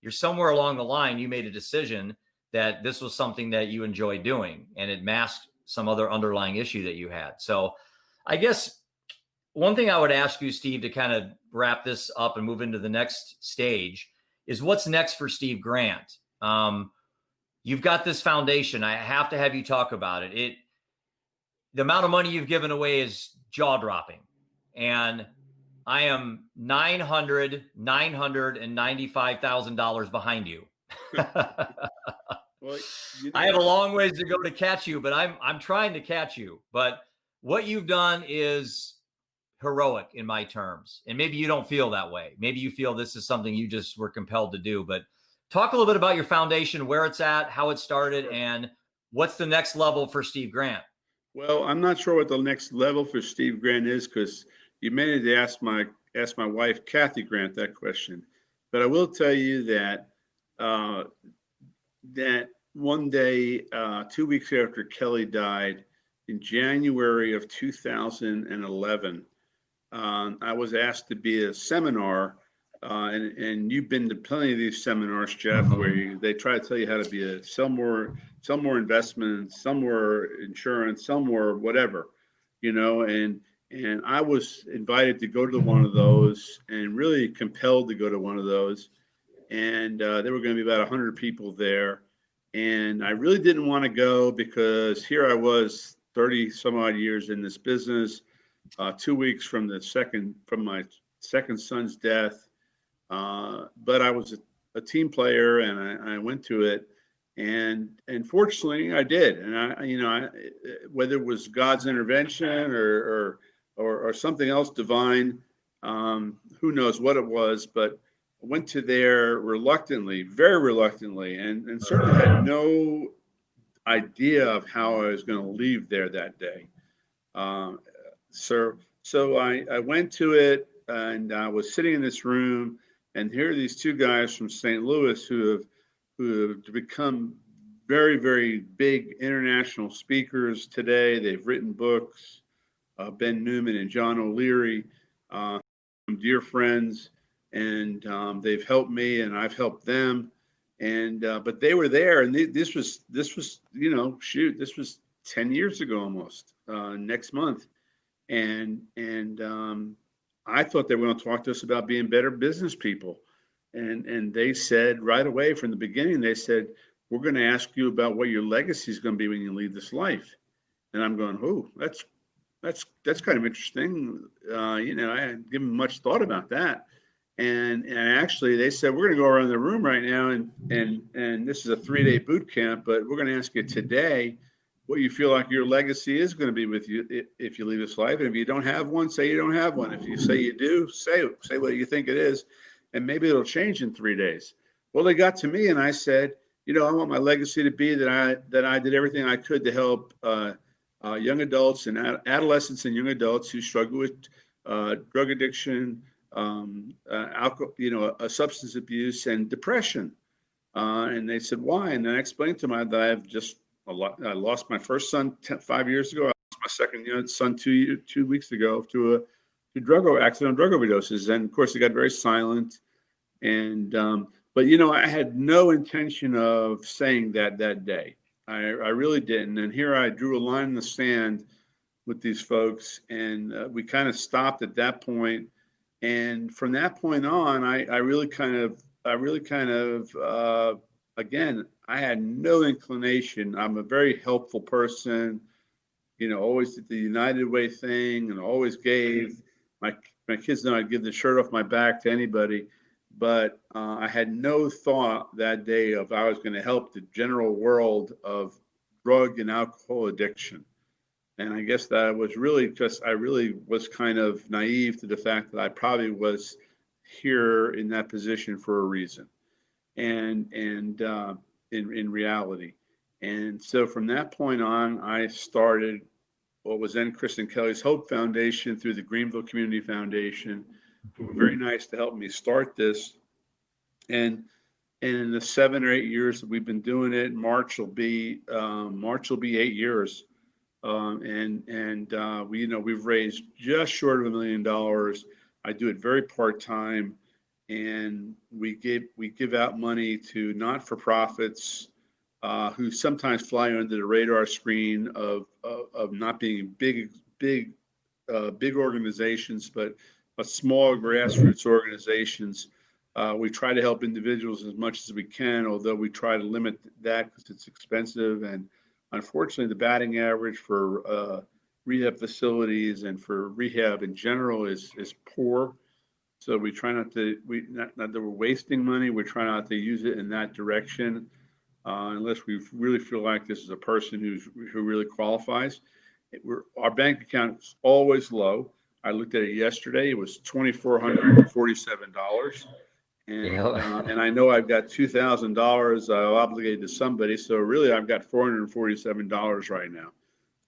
You're somewhere along the line, you made a decision that this was something that you enjoyed doing, and it masked some other underlying issue that you had. So I guess one thing I would ask you, Steve, to kind of wrap this up and move into the next stage is what's next for Steve Grant? You've got this foundation. I have to have you talk about it. The amount of money you've given away is jaw-dropping. And I am $995,000 behind you. Well, I have a long ways to go to catch you, but I'm trying to catch you. But what you've done is heroic in my terms. And maybe you don't feel that way. Maybe you feel this is something you just were compelled to do. But talk a little bit about your foundation, where it's at, how it started, and what's the next level for Steve Grant. Well, I'm not sure what the next level for Steve Grant is, because you managed to ask my wife Kathy Grant that question. But I will tell you that that one day, 2 weeks after Kelly died, in January of 2011, I was asked to be a seminar, and you've been to plenty of these seminars, Jeff, where they try to tell you how to sell more investments, some more insurance, some more whatever, and I was invited to go to one of those, and really compelled to go to one of those. And there were going to be about 100 people there. And I really didn't want to go, because here I was 30 some odd years in this business, 2 weeks from my second son's death. But I was a team player, and I went to it, and fortunately I did. And whether it was God's intervention or something else divine, who knows what it was, but I went to there reluctantly, very reluctantly, and certainly had no idea of how I was going to leave there that day. Um, so I went to it, and I was sitting in this room, and here are these two guys from St. Louis who have become very, very big international speakers today. They've written books, Ben Newman and John O'Leary, dear friends, and they've helped me, and I've helped them. And but they were there, and this was shoot, this was 10 years ago almost, next month, and I thought they were going to talk to us about being better business people, and they said right away from the beginning, they said, we're going to ask you about what your legacy is going to be when you leave this life. And I'm going, oh, that's kind of interesting. I hadn't given much thought about that. And actually, they said, we're going to go around the room right now, and this is a 3-day boot camp, but we're going to ask you today what you feel like your legacy is going to be with you if you leave this life. And if you don't have one, say you don't have one. If you say you do, say what you think it is, and maybe it'll change in 3 days. Well, they got to me, and I said, I want my legacy to be that I did everything I could to help young adults and adolescents and young adults who struggle with drug addiction, alcohol, substance abuse, and depression. And they said, why? And then I explained to them that I lost my first son 5 years ago. I lost my second son 2 weeks ago to drug accident, drug overdoses. And of course, they got very silent. And but I had no intention of saying that day. I really didn't. And here I drew a line in the sand with these folks, and we kind of stopped at that point. And from that point on, I really kind of, again, I had no inclination. I'm a very helpful person, always did the United Way thing and always gave. My kids know I'd give the shirt off my back to anybody, but I had no thought that day of I was going to help the general world of drug and alcohol addiction. And I guess that was really just, I really was kind of naive to the fact that I probably was here in that position for a reason, and in reality. And so from that point on, I started what was then Kristen Kelly's Hope Foundation through the Greenville Community Foundation, who were very nice to help me start this. And in the 7 or 8 years that we've been doing it, March will be 8 years. We've raised just short of $1 million. I do it very part-time, and we give out money to not-for-profits who sometimes fly under the radar screen of not being big organizations, but small grassroots organizations. We try to help individuals as much as we can, although we try to limit that because it's expensive. And unfortunately, the batting average for rehab facilities and for rehab in general is poor. So we try not that we're wasting money. We try not to use it in that direction unless we really feel like this is a person who really qualifies. Our bank account is always low. I looked at it yesterday. It was $2,447. And I know I've got $2,000 obligated to somebody, so really I've got $447 right now.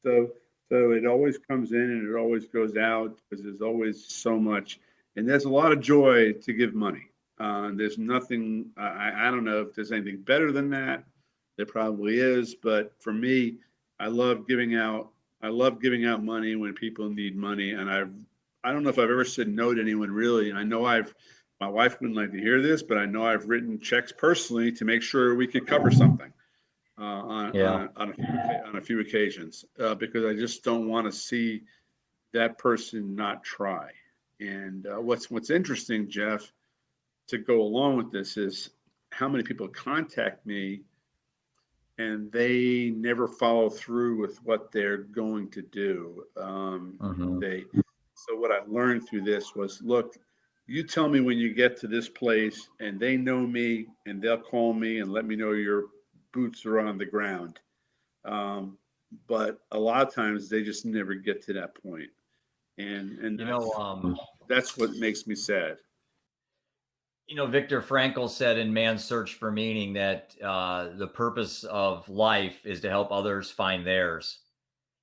So it always comes in and it always goes out because there's always so much, and there's a lot of joy to give money. There's nothing. I don't know if there's anything better than that. There probably is, but for me, I love giving out. I love giving out money when people need money, and I don't know if I've ever said no to anyone really. And I know my wife wouldn't like to hear this, but I know I've written checks personally to make sure we could cover something on a few occasions because I just don't want to see that person not try. And what's interesting, Jeff, to go along with this is how many people contact me and they never follow through with what they're going to do. So what I learned through this was, look, you tell me when you get to this place, and they know me, and they'll call me and let me know your boots are on the ground. Um, but a lot of times they just never get to that point, and You know, that's what makes me sad. Viktor Frankl said in Man's Search for Meaning that the purpose of life is to help others find theirs.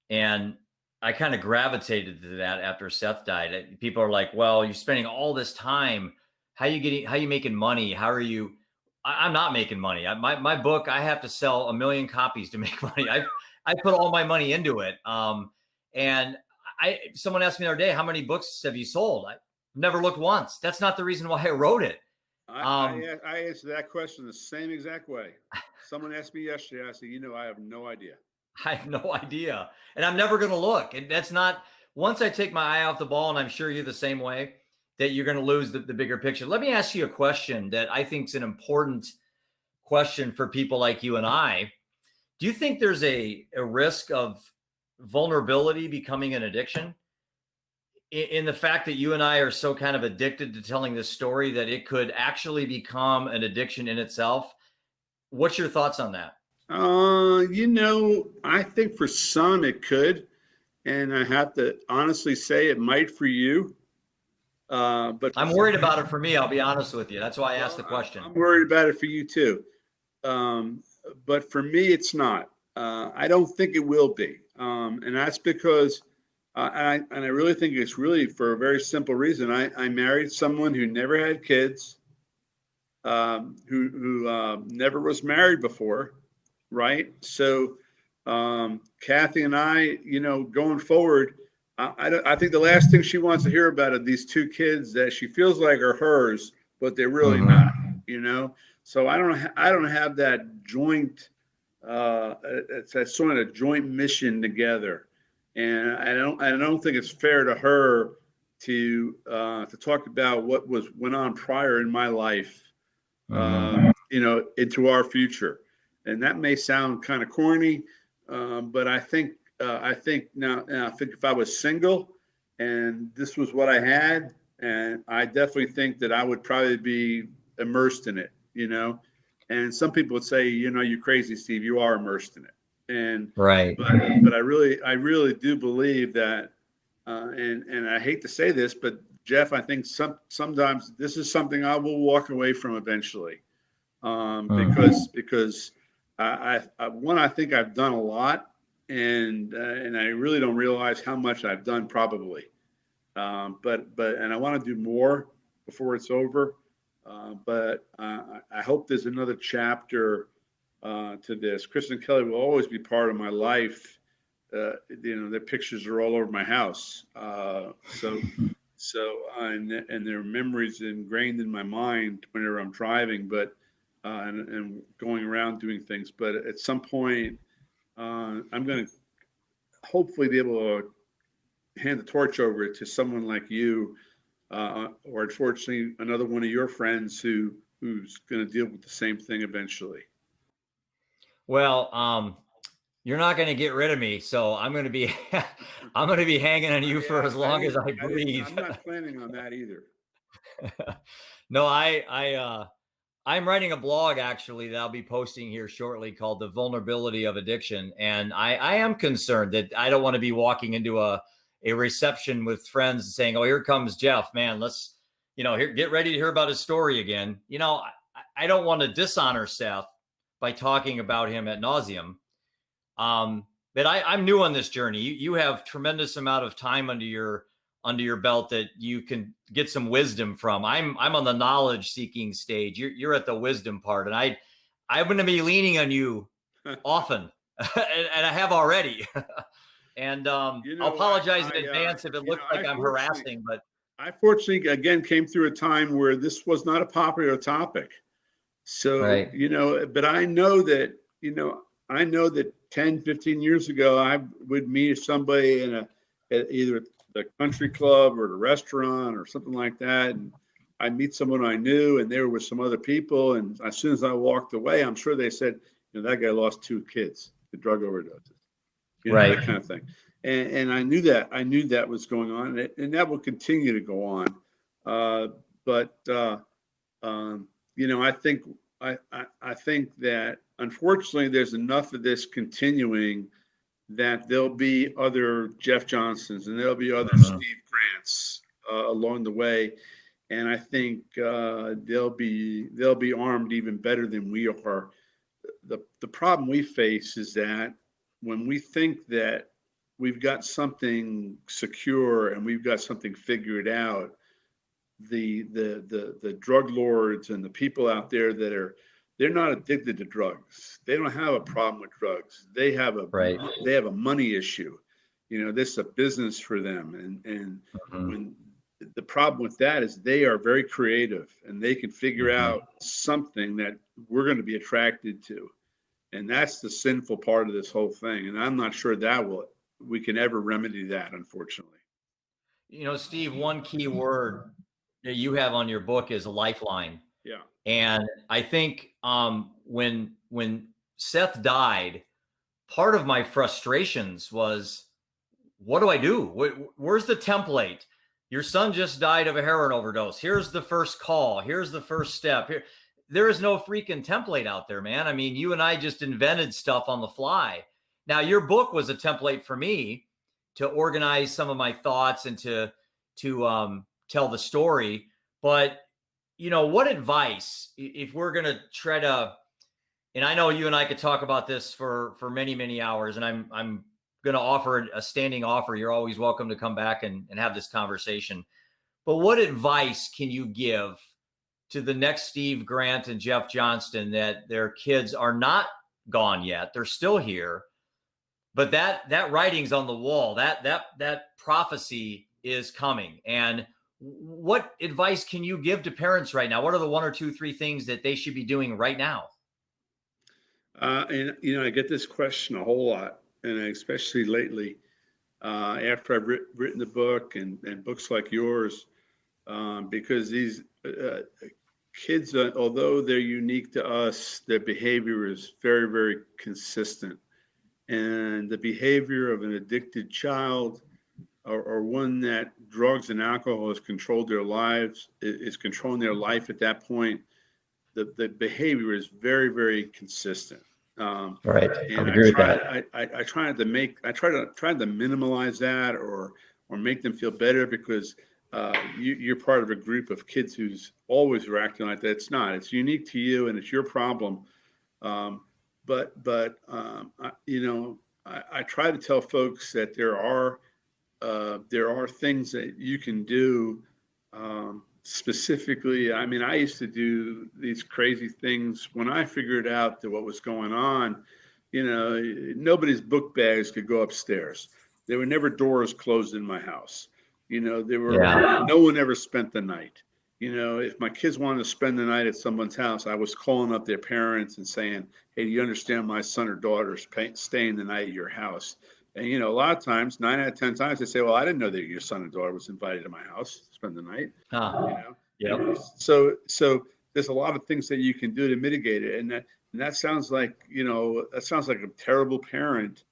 And I kind of gravitated to that after Seth died. People are like, well, you're spending all this time. How you making money? How are you? I'm not making money. My book, I have to sell 1 million copies to make money. I put all my money into it. And someone asked me the other day, how many books have you sold? I never looked once. That's not the reason why I wrote it. I answered that question the same exact way. Someone asked me yesterday. I said, I have no idea. I have no idea. And I'm never going to look. And that's not, once I take my eye off the ball, and I'm sure you're the same way, that you're going to lose the bigger picture. Let me ask you a question that I think is an important question for people like you and I. Do you think there's a risk of vulnerability becoming an addiction? In the fact that you and I are so kind of addicted to telling this story that it could actually become an addiction in itself? What's your thoughts on that? I think for some it could, and I have to honestly say it might for you. But I'm worried about it for me. I'll be honest with you. That's why I asked the question. I'm worried about it for you too. But for me, it's not. I don't think it will be, and that's because, and I really think it's really for a very simple reason. I married someone who never had kids, who never was married before, right? So, Kathy and I, going forward, I think the last thing she wants to hear about are these 2 kids that she feels like are hers, but they're really not, So I don't have that joint, it's that sort of joint mission together, and I don't think it's fair to her to talk about what went on prior in my life, into our future. And that may sound kind of corny, but I think now I think if I was single and this was what I had, and I definitely think that I would probably be immersed in it, And some people would say, you're crazy, Steve. You are immersed in it, and right. But I really do believe that, and I hate to say this, but Jeff, I think sometimes this is something I will walk away from eventually, because I think I've done a lot, and I really don't realize how much I've done probably, but and I want to do more before it's over, but I hope there's another chapter to this. Kristen Kelly will always be part of my life. Their pictures are all over my house, and their memories ingrained in my mind whenever I'm driving, but and going around doing things. But at some point, I'm going to hopefully be able to hand the torch over to someone like you, or unfortunately another one of your friends who's going to deal with the same thing eventually. Well, you're not going to get rid of me, so I'm going to be hanging on you for as long as I breathe. I'm not planning on that either. No, I'm writing a blog actually that I'll be posting here shortly called The Vulnerability of Addiction. And I am concerned that I don't want to be walking into a reception with friends and saying, oh, here comes Jeff, man, let's, here, get ready to hear about his story again. I don't want to dishonor Seth by talking about him ad nauseum. But I'm new on this journey. You have tremendous amount of time under your belt that you can get some wisdom from. I'm on the knowledge seeking stage. You're at the wisdom part, and I'm going to be leaning on you often, and I have already. And I'll apologize in advance if it looks like I'm harassing, but I fortunately again came through a time where this was not a popular topic. So, right. But I know that 10, 15 years ago, I would meet somebody at either the country club or the restaurant or something like that. And I'd meet someone I knew, and there were some other people. And as soon as I walked away, I'm sure they said, that guy lost 2 kids to drug overdoses, right. That kind of thing. And I knew that was going on, and that will continue to go on. but I think I think that unfortunately there's enough of this continuing that there'll be other Jeff Johnsons and there'll be other Steve Grants along the way, and I think they'll be armed even better than we are. The problem we face is that when we think that we've got something secure and we've got something figured out, the drug lords and the people out there they're not addicted to drugs. They don't have a problem with drugs. They have a money issue. This is a business for them. And when the problem with that is they are very creative and they can figure out something that we're going to be attracted to. And that's the sinful part of this whole thing. And I'm not sure we can ever remedy that, unfortunately. Steve, one key word that you have on your book is a lifeline. Yeah. And I think when Seth died, part of my frustrations was, what do I do? Where's the template? Your son just died of a heroin overdose. Here's the first call. Here's the first step. There is no freaking template out there, man. I mean, you and I just invented stuff on the fly. Now, your book was a template for me to organize some of my thoughts and to tell the story. But, what advice, if we're going to try to, and I know you and I could talk about this for many, many hours, and I'm going to offer a standing offer. You're always welcome to come back and have this conversation. But what advice can you give to the next Steve Grant and Jeff Johnston that their kids are not gone yet? They're still here, but that writing's on the wall. That prophecy is coming. And what advice can you give to parents right now? What are the 1 or 2, 3 things that they should be doing right now? And I get this question a whole lot, and especially lately, after I've written the book and books like yours, because these kids, although they're unique to us, their behavior is very, very consistent. And the behavior of an addicted child or one that drugs and alcohol has controlled their lives, is controlling their life at that point, the behavior is very, very consistent. Right. And I try to minimize that or make them feel better because you're part of a group of kids who's always acting like that. It's not. It's unique to you and it's your problem. But I try to tell folks that there are things that you can do. Specifically, I mean, I used to do these crazy things when I figured out that what was going on. Nobody's book bags could go upstairs. There were never doors closed in my house. No one ever spent the night. If my kids wanted to spend the night at someone's house, I was calling up their parents and saying, "Hey, do you understand my son or daughter is staying the night at your house?" And a lot of times, 9 out of 10 times, they say, "Well, I didn't know that your son and daughter was invited to my house to spend the night." So there's a lot of things that you can do to mitigate it, and that sounds like a terrible parent.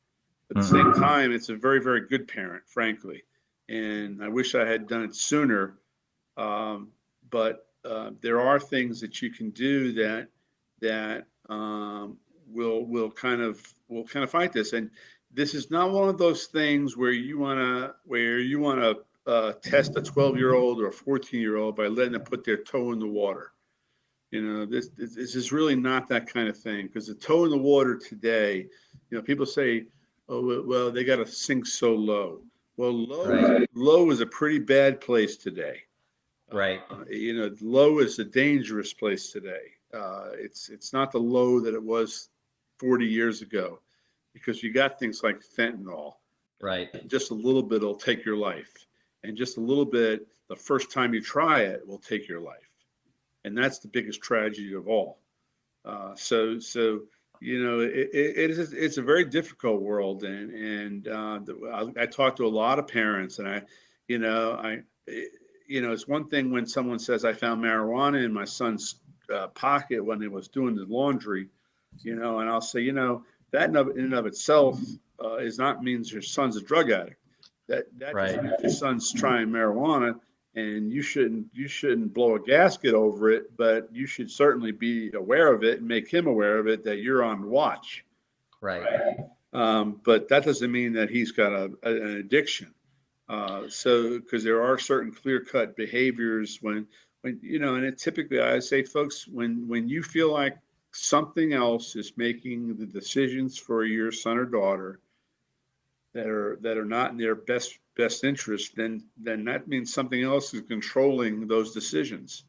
At the same time, it's a very, very good parent, frankly. And I wish I had done it sooner. But there are things that you can do that will kind of fight this. And this is not one of those things where you want to test a 12-year-old or a 14-year-old by letting them put their toe in the water. This is really not that kind of thing, because the toe in the water today, people say, "Oh, well, they got to sink so low." Well, low is a pretty bad place today. Right. Low is a dangerous place today. It's not the low that it was 40 years ago, because you got things like fentanyl. Right. Just a little bit will take your life, and just a little bit, the first time you try it, will take your life, and that's the biggest tragedy of all. It's a very difficult world, and I talk to a lot of parents, and it's one thing when someone says, "I found marijuana in my son's pocket when he was doing the laundry," and I'll say, that in and of itself means your son's a drug addict. That right. If your son's trying marijuana, and you shouldn't blow a gasket over it, but you should certainly be aware of it and make him aware of it that you're on watch. Right. But that doesn't mean that he's got an addiction. So because there are certain clear-cut behaviors when and it typically I say, folks, when you feel like something else is making the decisions for your son or daughter that are not in their best interest, then that means something else is controlling those decisions.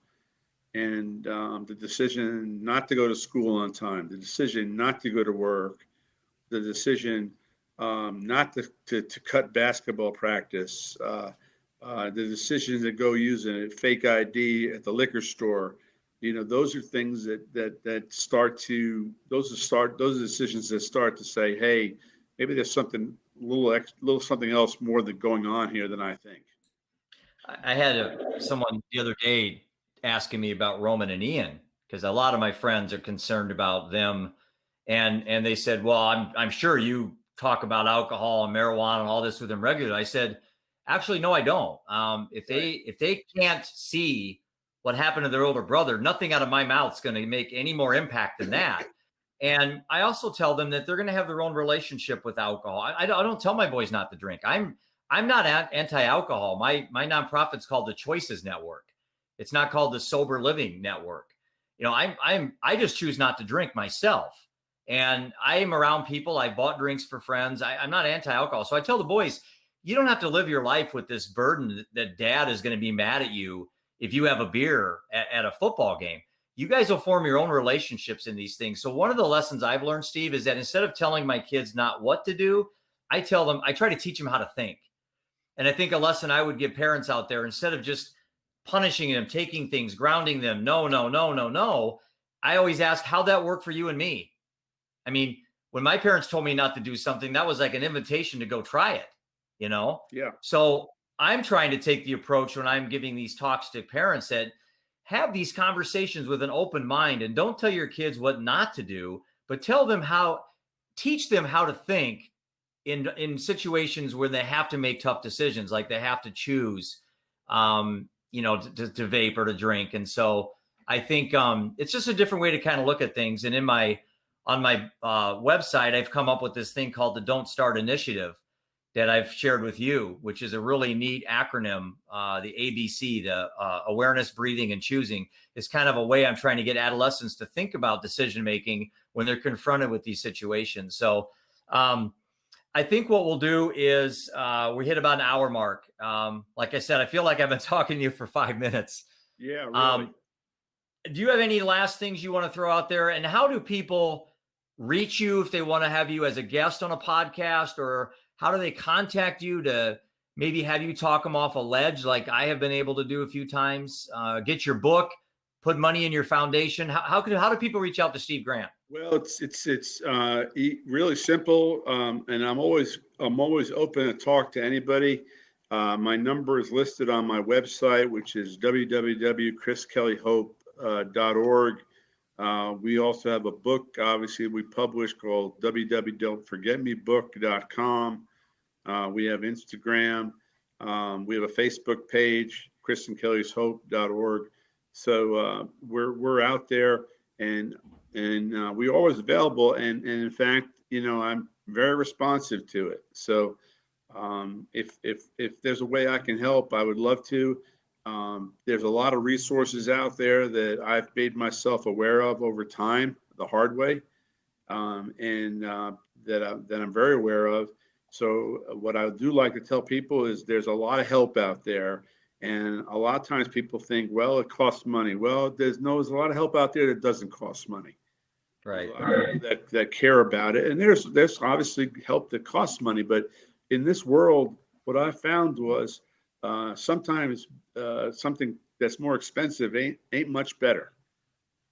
And the decision not to go to school on time, the decision not to go to work, the decision not to cut basketball practice, the decision to go use a fake ID at the liquor store. Those are things that start to those are decisions that start to say, hey, maybe there's something little something else more than going on here than I think. I had someone the other day asking me about Roman and Ian because a lot of my friends are concerned about them, and they said, "Well, I'm sure you talk about alcohol and marijuana and all this with them regularly." I said, "Actually, no, I don't. If they can't see what happened to their older brother, nothing out of my mouth is going to make any more impact than that." And I also tell them that they're going to have their own relationship with alcohol. I don't tell my boys not to drink. I'm not anti-alcohol. My nonprofit's called the Choices Network. It's not called the Sober Living Network. I just choose not to drink myself. And I am around people. I bought drinks for friends. I'm not anti-alcohol. So I tell the boys, you don't have to live your life with this burden that dad is going to be mad at you if you have a beer at a football game. You guys will form your own relationships in these things. So one of the lessons I've learned, Steve, is that instead of telling my kids not what to do, I try to teach them how to think. And I think a lesson I would give parents out there, instead of just punishing them, taking things, grounding them, no, no, no, no, no, I always ask, how'd that work for you and me? I mean, when my parents told me not to do something, that was like an invitation to go try it, Yeah. So I'm trying to take the approach when I'm giving these talks to parents that have these conversations with an open mind and don't tell your kids what not to do, but teach them how to think in situations where they have to make tough decisions, like they have to choose, to vape or to drink. And so I think it's just a different way to kind of look at things. And on my website, I've come up with this thing called the Don't Start Initiative that I've shared with you, which is a really neat acronym. The ABC, the awareness, breathing, and choosing, is kind of a way I'm trying to get adolescents to think about decision making when they're confronted with these situations. So I think what we'll do is we hit about an hour mark. Like I said, I feel like I've been talking to you for 5 minutes. Yeah, really. Do you have any last things you want to throw out there? And how do people reach you if they want to have you as a guest on a podcast, or how do they contact you to maybe have you talk them off a ledge like I have been able to do a few times? Get your book, put money in your foundation. How do people reach out to Steve Grant? Well, it's really simple, and I'm always open to talk to anybody. My number is listed on my website, which is www.chriskellyhope.org. We also have a book, obviously, we publish called www.don'tforgetmebook.com. We have Instagram. We have a Facebook page, chrisandkellyshope.org. So we're out there, and we're always available. And in fact, I'm very responsive to it. So if there's a way I can help, I would love to. There's a lot of resources out there that I've made myself aware of over time, the hard way, and that I'm very aware of. So what I do like to tell people is there's a lot of help out there. And a lot of times people think, well, it costs money. Well, there's a lot of help out there that doesn't cost money. Right. That care about it. And there's obviously help that costs money. But in this world, what I found was sometimes something that's more expensive ain't much better.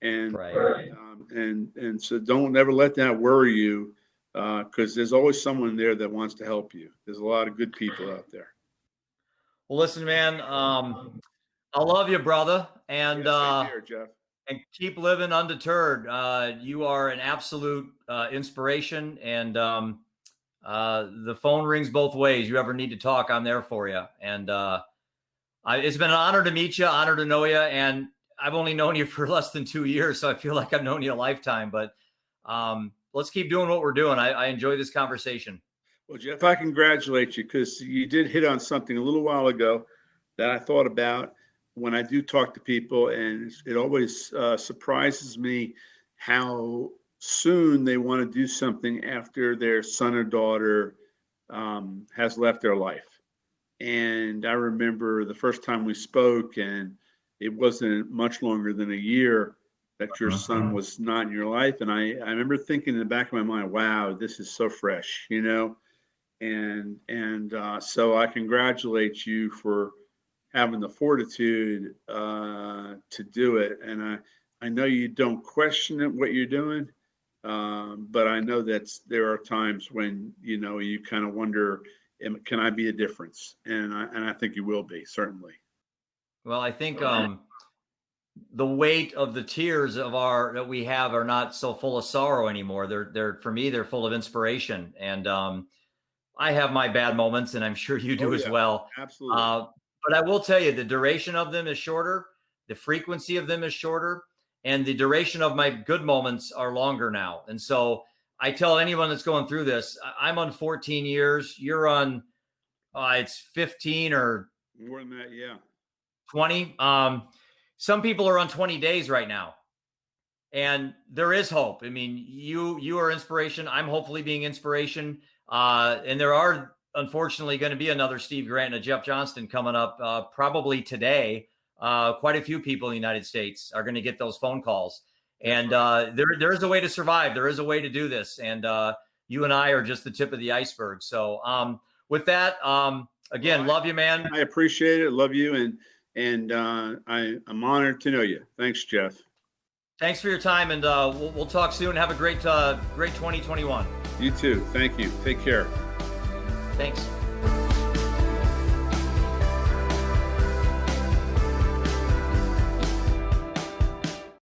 And Right. And so don't ever let that worry you, because there's always someone there that wants to help you. There's a lot of good people out there. Well, listen, man, I love you, brother. And Same here, Jeff. and keep living undeterred. You are an absolute inspiration, and the phone rings both ways. You ever need to talk, I'm there for you. And It's been an honor to meet you, honor to know you, and I've only known you for less than 2 years, so I feel like I've known you a lifetime. But let's keep doing what we're doing. I enjoy this conversation. Well, Jeff, I congratulate you because you did hit on something a little while ago that I thought about when I do talk to people, and it always surprises me how soon they want to do something after their son or daughter has left their life. And I remember the first time we spoke, and it wasn't much longer than a year that your son was not in your life. And I remember thinking in the back of my mind, wow, this is so fresh, you know? And so I congratulate you for having the fortitude to do it. And I know you don't question it, what you're doing, but I know that there are times when, you know, you kind of wonder, can I be a difference? And I think you will be, certainly. Well, I think the weight of the tears that we have are not so full of sorrow anymore. They're for me, they're full of inspiration. And I have my bad moments, and I'm sure you do as well. Absolutely. But I will tell you, the duration of them is shorter, the frequency of them is shorter, and the duration of my good moments are longer now. And so I tell anyone that's going through this, I'm on 14 years. You're on, it's 15 or more than that, yeah. 20. Some people are on 20 days right now, and there is hope. I mean, you are inspiration. I'm hopefully being inspiration. And there are, unfortunately, going to be another Steve Grant and a Jeff Johnston coming up probably today. Quite a few people in the United States are going to get those phone calls. And there is a way to survive. There is a way to do this. And you and I are just the tip of the iceberg. So with that, again, love you, man. I appreciate it. Love you. And I'm honored to know you. Thanks, Jeff. Thanks for your time. And we'll talk soon. Have a great 2021. You too. Thank you. Take care. Thanks.